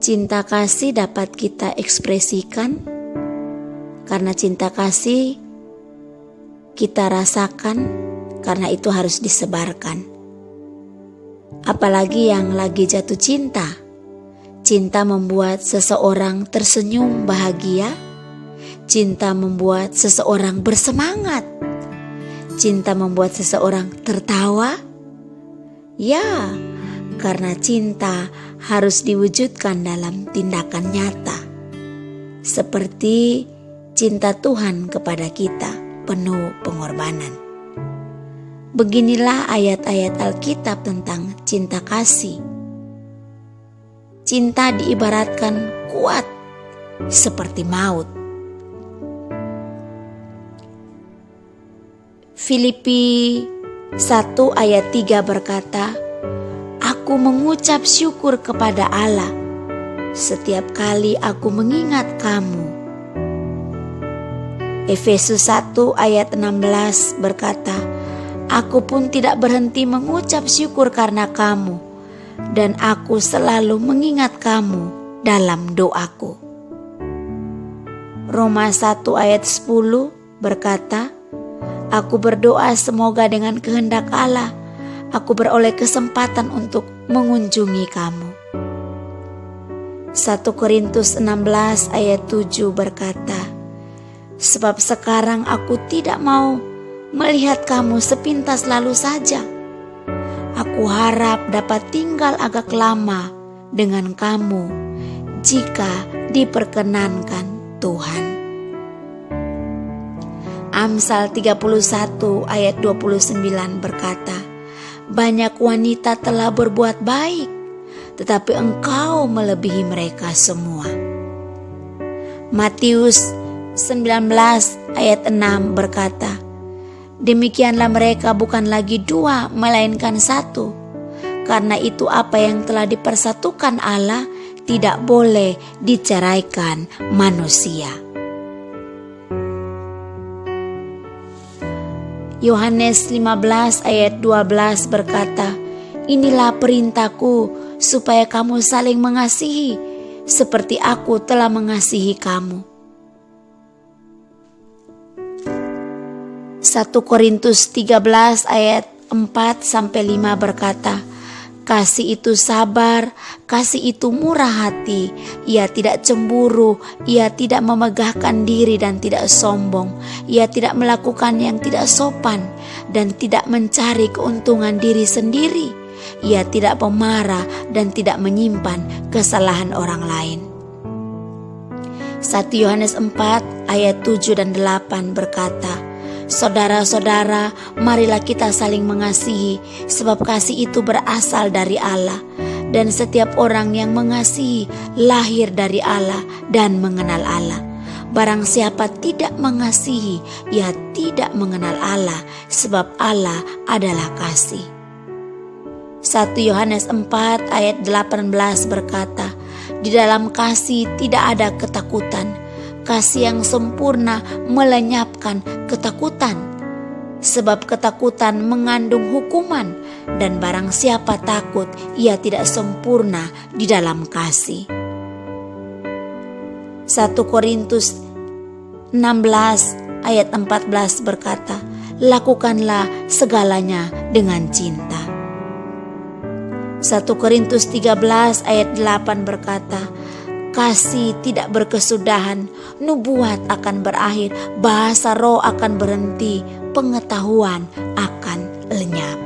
Cinta kasih dapat kita ekspresikan karena cinta kasih kita rasakan, karena itu harus disebarkan. Apalagi yang lagi jatuh cinta. Cinta membuat seseorang tersenyum bahagia. Cinta membuat seseorang bersemangat. Cinta membuat seseorang tertawa. Ya, karena cinta harus diwujudkan dalam tindakan nyata. Seperti cinta Tuhan kepada kita, penuh pengorbanan. Beginilah ayat-ayat Alkitab tentang cinta kasih. Cinta diibaratkan kuat seperti maut. Filipi 1 ayat 3 berkata, "Aku mengucap syukur kepada Allah setiap kali aku mengingat kamu." Efesus 1 ayat 16 berkata, "Aku pun tidak berhenti mengucap syukur karena kamu, dan aku selalu mengingat kamu dalam doaku." Roma 1 ayat 10 berkata, "Aku berdoa semoga dengan kehendak Allah, aku beroleh kesempatan untuk mengunjungi kamu." 1 Korintus 16 ayat 7 berkata, "Sebab sekarang aku tidak mau melihat kamu sepintas lalu saja. Aku harap dapat tinggal agak lama dengan kamu jika diperkenankan Tuhan." Amsal 31 ayat 29 berkata, "Banyak wanita telah berbuat baik, tetapi engkau melebihi mereka semua." Matius 19 ayat 6 berkata, "Demikianlah mereka bukan lagi dua, melainkan satu. Karena itu apa yang telah dipersatukan Allah tidak boleh diceraikan manusia." Yohanes 15 ayat 12 berkata, "Inilah perintahku, supaya kamu saling mengasihi, seperti aku telah mengasihi kamu." 1 Korintus 13 ayat 4-5 berkata, "Kasih itu sabar, kasih itu murah hati, ia tidak cemburu, ia tidak memegahkan diri dan tidak sombong, ia tidak melakukan yang tidak sopan dan tidak mencari keuntungan diri sendiri, ia tidak pemarah dan tidak menyimpan kesalahan orang lain." 1 Yohanes 4 ayat 7 dan 8 berkata, "Saudara-saudara, marilah kita saling mengasihi, sebab kasih itu berasal dari Allah. Dan setiap orang yang mengasihi lahir dari Allah dan mengenal Allah. Barang siapa tidak mengasihi, ia tidak mengenal Allah, sebab Allah adalah kasih." 1 Yohanes 4 ayat 18 berkata, "Di dalam kasih tidak ada ketakutan. Kasih yang sempurna melenyapkan ketakutan, sebab ketakutan mengandung hukuman, dan barang siapa takut, ia tidak sempurna di dalam kasih." 1 Korintus 16 ayat 14 berkata, "Lakukanlah segalanya dengan cinta." 1 Korintus 13 ayat 8 berkata, "Kasih tidak berkesudahan, nubuat akan berakhir, bahasa roh akan berhenti, pengetahuan akan lenyap."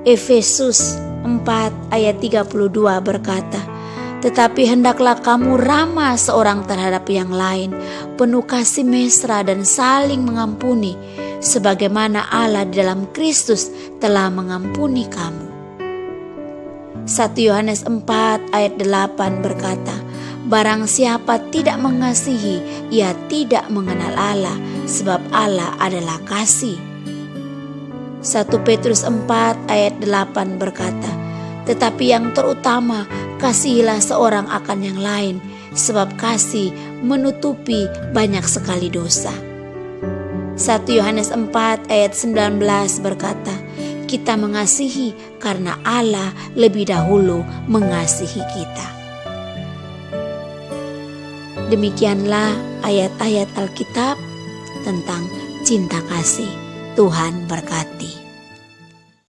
Efesus 4 ayat 32 berkata, "Tetapi hendaklah kamu ramah seorang terhadap yang lain, penuh kasih mesra dan saling mengampuni, sebagaimana Allah di dalam Kristus telah mengampuni kamu." 1 Yohanes 4 ayat 8 berkata, "Barang siapa tidak mengasihi, ia tidak mengenal Allah, sebab Allah adalah kasih." 1 Petrus 4 ayat 8 berkata, "Tetapi yang terutama, kasihilah seorang akan yang lain, sebab kasih menutupi banyak sekali dosa." 1 Yohanes 4 ayat 19 berkata, kita mengasihi karena Allah lebih dahulu mengasihi kita. Demikianlah ayat-ayat Alkitab tentang cinta kasih. Tuhan berkati.